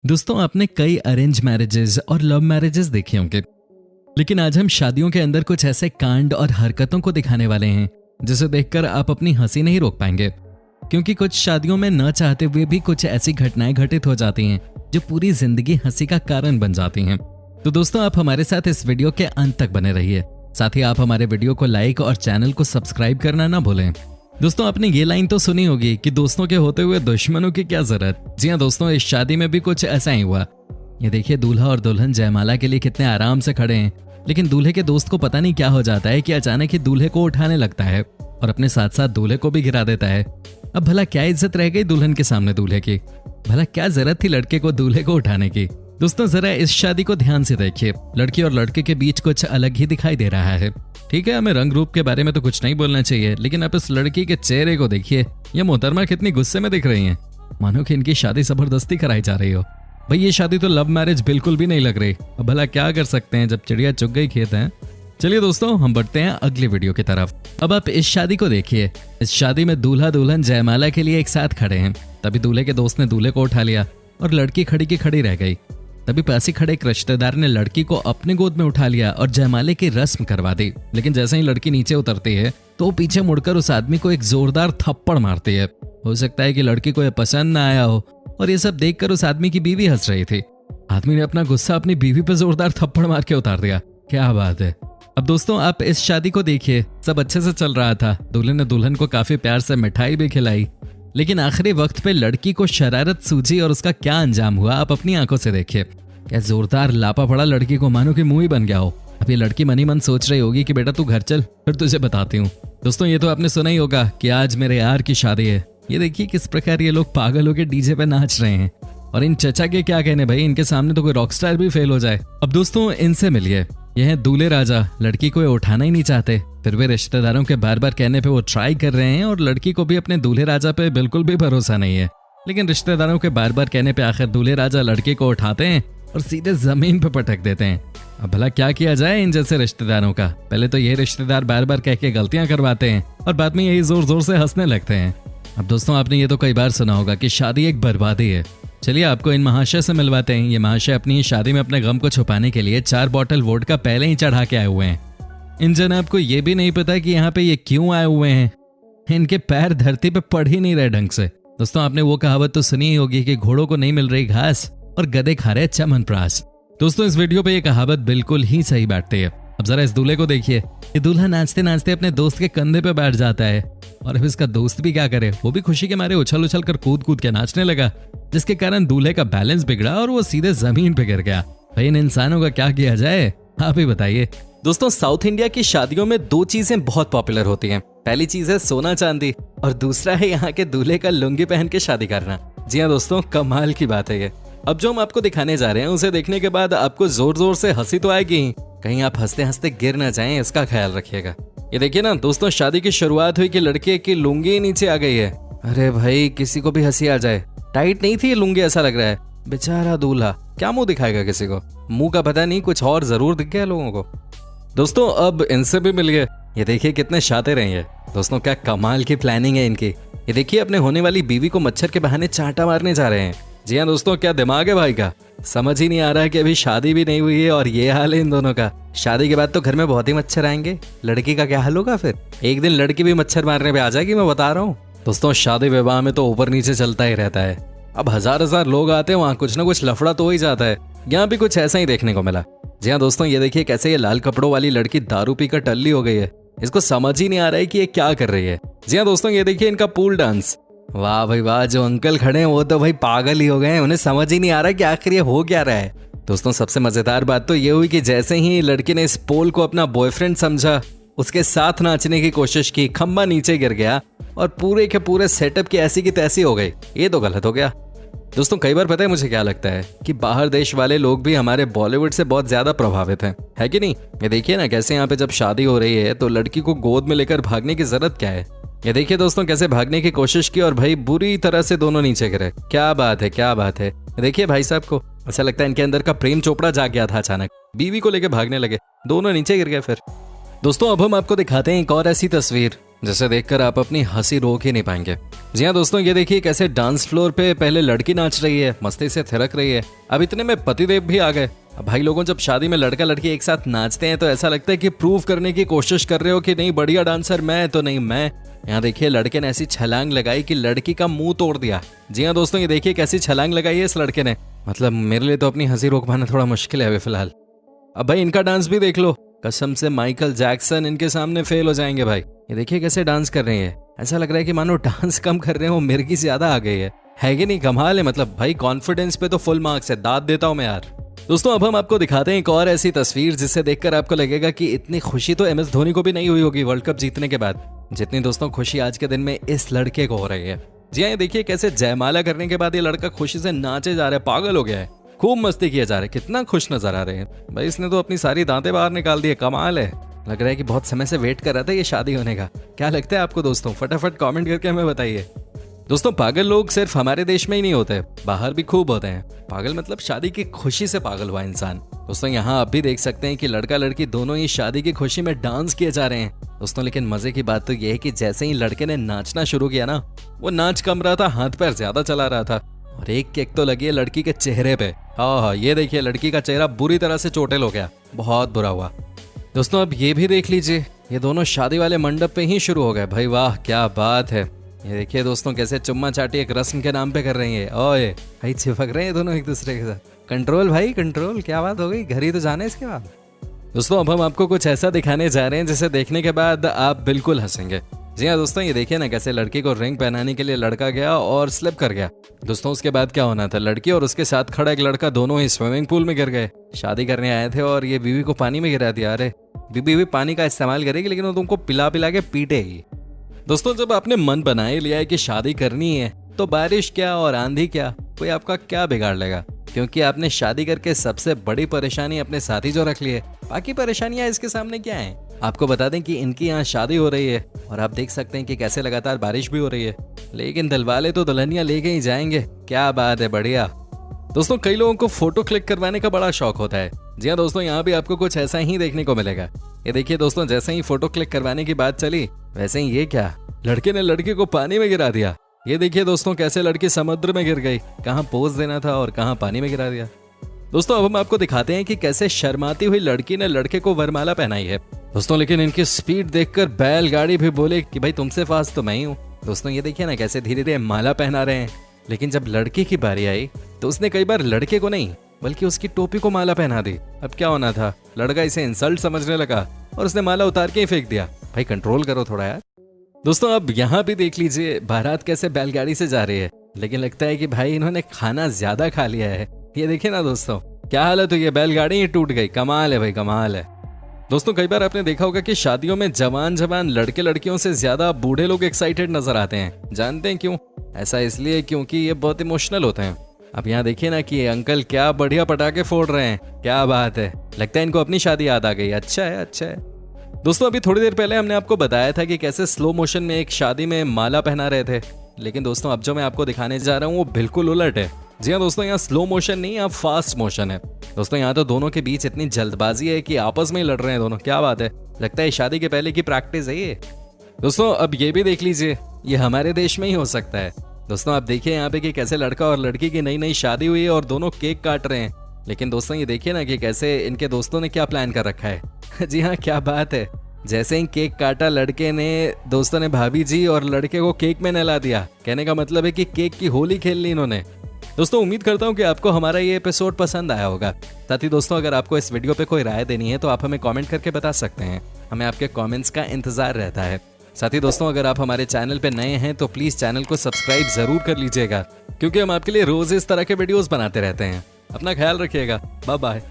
दोस्तों आपने कई अरेंज मैरिजेस और लव मैरिजेस देखे होंगे, लेकिन आज हम शादियों के अंदर कुछ ऐसे कांड और हरकतों को दिखाने वाले हैं जिसे देखकर आप अपनी हंसी नहीं रोक पाएंगे। क्योंकि कुछ शादियों में न चाहते हुए भी कुछ ऐसी घटनाएं घटित हो जाती हैं जो पूरी जिंदगी हंसी का कारण बन जाती हैं। तो दोस्तों आप हमारे साथ इस वीडियो के अंत तक बने रहिए। साथ ही आप हमारे वीडियो को लाइक और चैनल को सब्सक्राइब करना ना भूलें। दोस्तों आपने ये लाइन तो सुनी होगी कि दोस्तों के होते हुए दुश्मनों की क्या जरूरत। जी हाँ दोस्तों, इस शादी में भी कुछ ऐसा ही हुआ। ये देखिए दूल्हा और दुल्हन जयमाला के लिए कितने आराम से खड़े हैं, लेकिन दूल्हे के दोस्त को पता नहीं क्या हो जाता है कि अचानक ही दूल्हे को उठाने लगता है और अपने साथ साथ दूल्हे को भी गिरा देता है। अब भला क्या इज्जत रह गई दुल्हन के सामने दूल्हे की? भला क्या जरूरत थी लड़के को दूल्हे को उठाने की? दोस्तों जरा इस शादी को ध्यान से देखिए। लड़की और लड़के के बीच कुछ अलग ही दिखाई दे रहा है। ठीक है, हमें रंग रूप के बारे में तो कुछ नहीं बोलना चाहिए, लेकिन आप इस लड़की के चेहरे को देखिए। ये मोहतरमा कितनी गुस्से में दिख रही हैं, मानो कि इनकी शादी जबरदस्ती कराई जा रही हो। भाई ये शादी तो लव मैरिज बिल्कुल भी नहीं लग रही। अब भला क्या कर सकते हैं जब चिड़िया चुग गई खेत है। चलिए दोस्तों हम बढ़ते हैं अगली वीडियो की तरफ। अब आप इस शादी को देखिए। इस शादी में दूल्हा दुल्हन जयमाला के लिए एक साथ खड़े हैं। तभी दूल्हे के दोस्त ने दूल्हे को उठा लिया और लड़की खड़ी की खड़ी रह गई। तभी पास ही खड़े एक रिश्तेदार ने लड़की को अपने गोद में उठा लिया और जयमाले की रस्म करवा दी। लेकिन जैसे ही लड़की नीचे उतरती है तो पीछे मुड़कर उस आदमी को एक जोरदार थप्पड़ मारती है। हो सकता है कि लड़की को यह पसंद ना आया हो और ये सब देखकर उस आदमी की बीवी हंस रही थी। आदमी ने अपना गुस्सा अपनी बीवी पर जोरदार थप्पड़ मार के उतार दिया। क्या बात है। अब दोस्तों आप इस शादी को देखिए। सब अच्छे से चल रहा था। दूल्हे ने दुल्हन को काफी प्यार से मिठाई भी खिलाई, लेकिन आखिरी वक्त पे लड़की को शरारत सूझी और उसका क्या अंजाम हुआ आप अपनी आंखों से देखिए। क्या जोरदार लापा पड़ा लड़की को, मानो कि मुंह ही बन गया हो। अब ये लड़की मनी मन सोच रही होगी कि बेटा तू घर चल, फिर तुझे बताती हूँ। दोस्तों ये तो आपने सुना ही होगा कि आज मेरे यार की शादी है। ये देखिए किस प्रकार ये लोग पागल होकर डीजे पे नाच रहे हैं। और इन चचा के क्या कहने भाई, इनके सामने तो कोई रॉक स्टार भी फेल हो जाए। अब दोस्तों इनसे मिलिए। यह है दूल्हे राजा। लड़की को ये उठाना ही नहीं चाहते, फिर भी रिश्तेदारों के बार बार कहने पे वो ट्राई कर रहे हैं और लड़की को भी अपने दूल्हे राजा पे बिल्कुल भी भरोसा नहीं है। लेकिन रिश्तेदारों के बार बार कहने पे आखिर दूल्हे राजा लड़की को उठाते हैं और सीधे जमीन पे पटक देते हैं। अब भला क्या किया जाए इन जैसे रिश्तेदारों का। पहले तो ये रिश्तेदार बार बार कह के गलतियां करवाते हैं और बाद में यही जोर जोर से हंसने लगते हैं। अब दोस्तों आपने ये तो कई बार सुना होगा कि शादी एक बर्बादी है। चलिए आपको इन महाशय से मिलवाते हैं। ये महाशय अपनी शादी में अपने गम को छुपाने के लिए 4 बॉटल वोडका पहले ही चढ़ा के आए हुए हैं। इन जनाब को ये भी नहीं पता कि यहाँ पे ये क्यों आए हुए हैं। इनके पैर धरती पे पड़ ही नहीं रहे ढंग से। दोस्तों आपने वो कहावत तो सुनी ही होगी कि घोड़ों को नहीं मिल रही घास और गधे खा रहे च्यवनप्राश। दोस्तों इस वीडियो पे ये कहावत बिल्कुल ही सही बैठती है। अब जरा इस दूल्हे को देखिए। ये दूल्हा नाचते नाचते अपने दोस्त के कंधे पे बैठ जाता है और अब इसका दोस्त भी क्या करे, वो भी खुशी के मारे उछल उछल कर कूद कूद के नाचने लगा, जिसके कारण दूल्हे का बैलेंस बिगड़ा और वो सीधे जमीन पे गिर गया। भाई इन इंसानों का क्या किया जाए, आप ही बताइए। दोस्तों साउथ इंडिया की शादियों में 2 चीजें बहुत पॉपुलर होती हैं। पहली चीज है सोना चांदी और दूसरा है यहाँ के दूल्हे का लुंगी पहन के शादी करना। जी हाँ दोस्तों, कमाल की बात है ये। अब जो हम आपको दिखाने जा रहे हैं उसे देखने के बाद आपको जोर जोर से हंसी तो आएगी ही, कहीं आप हंसते हंसते गिर ना जाएं, इसका ख्याल रखिएगा। ये देखिए ना दोस्तों, शादी की शुरुआत हुई कि लड़के की लुंगी नीचे आ गई है। अरे भाई किसी को भी हंसी आ जाए। टाइट नहीं थी ये लुंगी, ऐसा लग रहा है। बेचारा दूल्हा क्या मुंह दिखाएगा किसी को, मुंह का पता नहीं, कुछ और जरूर दिख गया लोगों को। दोस्तों अब इनसे भी मिल गए। ये देखिए कितने शातिर हैं ये। दोस्तों क्या कमाल की प्लानिंग है इनकी। ये देखिए अपने होने वाली बीवी को मच्छर के बहाने चांटा मारने जा रहे हैं। जी हाँ दोस्तों, क्या दिमाग है भाई का। समझ ही नहीं आ रहा है कि अभी शादी भी नहीं हुई है और ये हाल है इन दोनों का। शादी के बाद तो घर में बहुत ही मच्छर आएंगे, लड़की का क्या हाल होगा फिर। एक दिन लड़की भी मच्छर मारने पे आ जाएगी, मैं बता रहा हूँ। दोस्तों शादी विवाह में तो ऊपर नीचे चलता ही रहता है। अब हजार लोग आते हैं, वहाँ कुछ ना कुछ लफड़ा तो हो ही जाता है। यहाँ भी कुछ ऐसा ही देखने को मिला। जी हाँ दोस्तों, ये देखिए कैसे ये लाल कपड़ों वाली लड़की दारू पीकर टल्ली हो गई है। इसको समझ ही नहीं आ रहा है कि ये क्या कर रही है। जी हाँ दोस्तों, ये देखिए इनका पूल डांस। वाह भाई वाह, जो अंकल खड़े हैं वो तो भाई पागल ही हो गए हैं। उन्हें समझ ही नहीं आ रहा कि आखिर ये हो क्या रहा है। दोस्तों सबसे मजेदार बात तो ये हुई कि जैसे ही लड़के ने इस पोल को अपना बॉयफ्रेंड समझा, उसके साथ नाचने की कोशिश की, खंबा नीचे गिर गया और पूरे के पूरे सेटअप की ऐसी की तैसी हो गई। ये तो गलत हो गया। दोस्तों कई बार पता है मुझे क्या लगता है कि बाहर देश वाले लोग भी हमारे बॉलीवुड से बहुत ज्यादा प्रभावित हैं, है कि नहीं। ये देखिए ना कैसे यहाँ पे जब शादी हो रही है तो लड़की को गोद में लेकर भागने की जरूरत क्या है। ये देखिए दोस्तों कैसे भागने की कोशिश की और भाई बुरी तरह से दोनों नीचे गिरे। क्या बात है, क्या बात है। देखिए भाई साहब को ऐसा लगता है इनके अंदर का प्रेम चोपड़ा जाग गया था। अचानक बीवी को लेकर भागने लगे, दोनों नीचे गिर गए। फिर दोस्तों अब हम आपको दिखाते हैं एक और ऐसी तस्वीर जिसे देखकर आप अपनी हंसी रोक ही नहीं पाएंगे। जी हाँ दोस्तों, ये देखिए कैसे डांस फ्लोर पे पहले लड़की नाच रही है, मस्ती से थिरक रही है। अब इतने में पतिदेव भी आ गए। अब भाई लोगों, जब शादी में लड़का लड़की एक साथ नाचते हैं तो ऐसा लगता है कि प्रूव करने की कोशिश कर रहे हो कि नहीं बढ़िया डांसर मैं तो नहीं मैं। यहाँ देखिए लड़के ने ऐसी छलांग लगाई कि लड़की का मुंह तोड़ दिया। जी हाँ दोस्तों, ये देखिए कैसी छलांग लगाई है इस लड़के ने। मतलब मेरे लिए तो अपनी हंसी रोक पाना थोड़ा मुश्किल है अभी फिलहाल। अब भाई इनका डांस भी देख लो, कसम से माइकल जैक्सन इनके सामने फेल हो जाएंगे भाई। ये देखिए कैसे डांस कर रहे हैं, ऐसा लग रहा है कि मानो डांस कम कर रहे हो, मिर्गी ज्यादा आ गई है कि नहीं? कमाल है। मतलब भाई कॉन्फिडेंस पे तो फुल मार्क्स है, दाद देता हूं मैं यार। दोस्तों अब हम आपको दिखाते हैं एक और ऐसी तस्वीर जिसे देखकर आपको लगेगा कि इतनी खुशी तो MS धोनी को भी नहीं हुई होगी वर्ल्ड कप जीतने के बाद, जितनी दोस्तों खुशी आज के दिन में इस लड़के को हो रही है। जी हाँ, ये देखिए कैसे जयमाला करने के बाद ये लड़का खुशी से नाचे जा रहा है, पागल हो गया है, खूब मस्ती किया जा रहा है, कितना खुश नजर आ रहे हैं भाई। इसने तो अपनी सारी दांतें बाहर निकाल दिए, कमाल है। लग रहा है कि बहुत समय से वेट कर रहा था ये शादी होने का। क्या लगता है आपको दोस्तों? फटाफट कमेंट करके हमें बताइए। दोस्तों पागल लोग सिर्फ हमारे देश में ही नहीं होते, बाहर भी खूब होते हैं। पागल मतलब शादी की खुशी से पागल हुआ इंसान। दोस्तों यहाँ आप भी देख सकते हैं कि लड़का लड़की दोनों ही शादी की खुशी में डांस किए जा रहे हैं दोस्तों। लेकिन मजे की बात तो यह है कि जैसे ही लड़के ने नाचना शुरू किया ना, वो नाच कम रहा था, हाथ पैर ज्यादा चला रहा था। और एक किक तो लगी है लड़की के चेहरे पे। हाँ, ये देखिए लड़की का चेहरा बुरी तरह से चोटिल हो गया, बहुत बुरा हुआ। दोस्तों अब ये भी देख लीजिए, ये दोनों शादी वाले मंडप पे ही शुरू हो गए भाई। वाह क्या बात है। ये देखिए दोस्तों कैसे चुम्मा चाटी एक रस्म के नाम पे कर रही है। ओए भाई चिपक रहे हैं दोनों एक दूसरे के साथ। कंट्रोल भाई कंट्रोल, क्या बात हो गई, घर ही तो जाना है इसके बाद। दोस्तों अब हम आपको कुछ ऐसा दिखाने जा रहे हैं जिसे देखने के बाद आप बिल्कुल हंसेंगे। जी हाँ दोस्तों, ये देखिए ना कैसे लड़की को रिंग पहनाने के लिए लड़का गया और स्लिप कर गया। दोस्तों उसके बाद क्या होना था, लड़की और उसके साथ खड़ा एक लड़का दोनों ही स्विमिंग पूल में गिर गए। शादी करने आए थे और ये बीवी को पानी में गिरा दिया। अरे बीवी भी पानी का इस्तेमाल करेगी लेकिन वो तुमको पिला पिला के पीटेगी। दोस्तों जब आपने मन बना ही लिया है कि शादी करनी है तो बारिश क्या और आंधी क्या, कोई आपका क्या बिगाड़ लेगा, क्योंकि आपने शादी करके सबसे बड़ी परेशानी अपने साथी जो रख ली है। बाकी परेशानियां इसके सामने क्या हैं? आपको बता दें कि इनकी यहाँ शादी हो रही है और आप देख सकते हैं कि कैसे लगातार बारिश भी हो रही है, लेकिन दिलवाले तो दुल्हनियां लेके ही जाएंगे। क्या बात है, बढ़िया। दोस्तों कई लोगों को फोटो क्लिक करवाने का बड़ा शौक होता है। जी हाँ दोस्तों, यहाँ भी आपको कुछ ऐसा ही देखने को मिलेगा। ये देखिए दोस्तों, जैसे ही फोटो क्लिक करवाने की बात चली वैसे ही ये क्या, लड़के ने लड़के को पानी में गिरा दिया। ये देखिए दोस्तों कैसे लड़की समुद्र में गिर गई, कहाँ पोज देना था और कहाँ पानी में गिरा दिया। दोस्तों अब हम आपको दिखाते हैं कि कैसे शर्माती हुई लड़की ने लड़के को वरमाला पहनाई है दोस्तों। लेकिन इनकी स्पीड देखकर बैलगाड़ी भी बोले कि भाई तुमसे फास्ट तो मैं ही हूँ। दोस्तों ये देखिए ना कैसे धीरे धीरे माला पहना रहे हैं। लेकिन जब लड़की की बारी आई तो उसने कई बार लड़के को नहीं बल्कि उसकी टोपी को माला पहना दी। अब क्या होना था, लड़का इसे इंसल्ट समझने लगा और उसने माला उतार के ही फेंक दिया। भाई कंट्रोल करो थोड़ा यार। दोस्तों अब यहाँ भी देख लीजिए बारात कैसे बैलगाड़ी से जा रही है, लेकिन लगता है कि भाई इन्होंने खाना ज्यादा खा लिया है। ये देखिए ना दोस्तों क्या हालत हुई है, बैलगाड़ी ही टूट गई। कमाल है भाई, कमाल है। दोस्तों कई बार आपने देखा होगा कि शादियों में जवान जवान लड़के लड़कियों से ज्यादा बूढ़े लोग एक्साइटेड नजर आते हैं। जानते हैं क्यों? ऐसा इसलिए क्योंकि ये बहुत इमोशनल होते हैं। अब यहाँ देखिए ना कि ये अंकल क्या बढ़िया पटाखे फोड़ रहे हैं, क्या बात है। लगता है इनको अपनी शादी याद आ गई। अच्छा है, अच्छा है। दोस्तों अभी थोड़ी देर पहले हमने आपको बताया था कि कैसे स्लो मोशन में एक शादी में माला पहना रहे थे, लेकिन दोस्तों अब जो मैं आपको दिखाने जा रहा हूँ वो बिल्कुल उलट है। जी हाँ दोस्तों, यहाँ स्लो मोशन नहीं, यहाँ फास्ट मोशन है। दोस्तों यहाँ तो दोनों के बीच इतनी जल्दबाजी है कि आपस में ही लड़ रहे हैं दोनों। क्या बात है, लगता है शादी के पहले की प्रैक्टिस है ये। दोस्तों अब ये भी देख लीजिए, ये हमारे देश में ही हो सकता है। दोस्तों आप देखिए यहाँ पे कि कैसे लड़का और लड़की की नई नई शादी हुई है और दोनों केक काट रहे हैं। लेकिन दोस्तों ये देखिए ना कि कैसे इनके दोस्तों ने क्या प्लान कर रखा है। जी हाँ, क्या बात है। जैसे ही केक काटा लड़के ने, दोस्तों ने भाभी जी और लड़के को केक में नहला दिया। कहने का मतलब है कि केक की होली खेल ली इन्होंने। दोस्तों उम्मीद करता हूँ कि आपको हमारा ये एपिसोड पसंद आया होगा। साथ ही दोस्तों अगर आपको इस वीडियो पे कोई राय देनी है तो आप हमें कमेंट करके बता सकते हैं, हमें आपके कमेंट्स का इंतजार रहता है। साथ ही दोस्तों अगर आप हमारे चैनल पे नए हैं तो प्लीज चैनल को सब्सक्राइब जरूर कर लीजिएगा, क्योंकि हम आपके लिए रोज इस तरह के वीडियोस बनाते रहते हैं। अपना ख्याल रखिएगा, बाय बाय।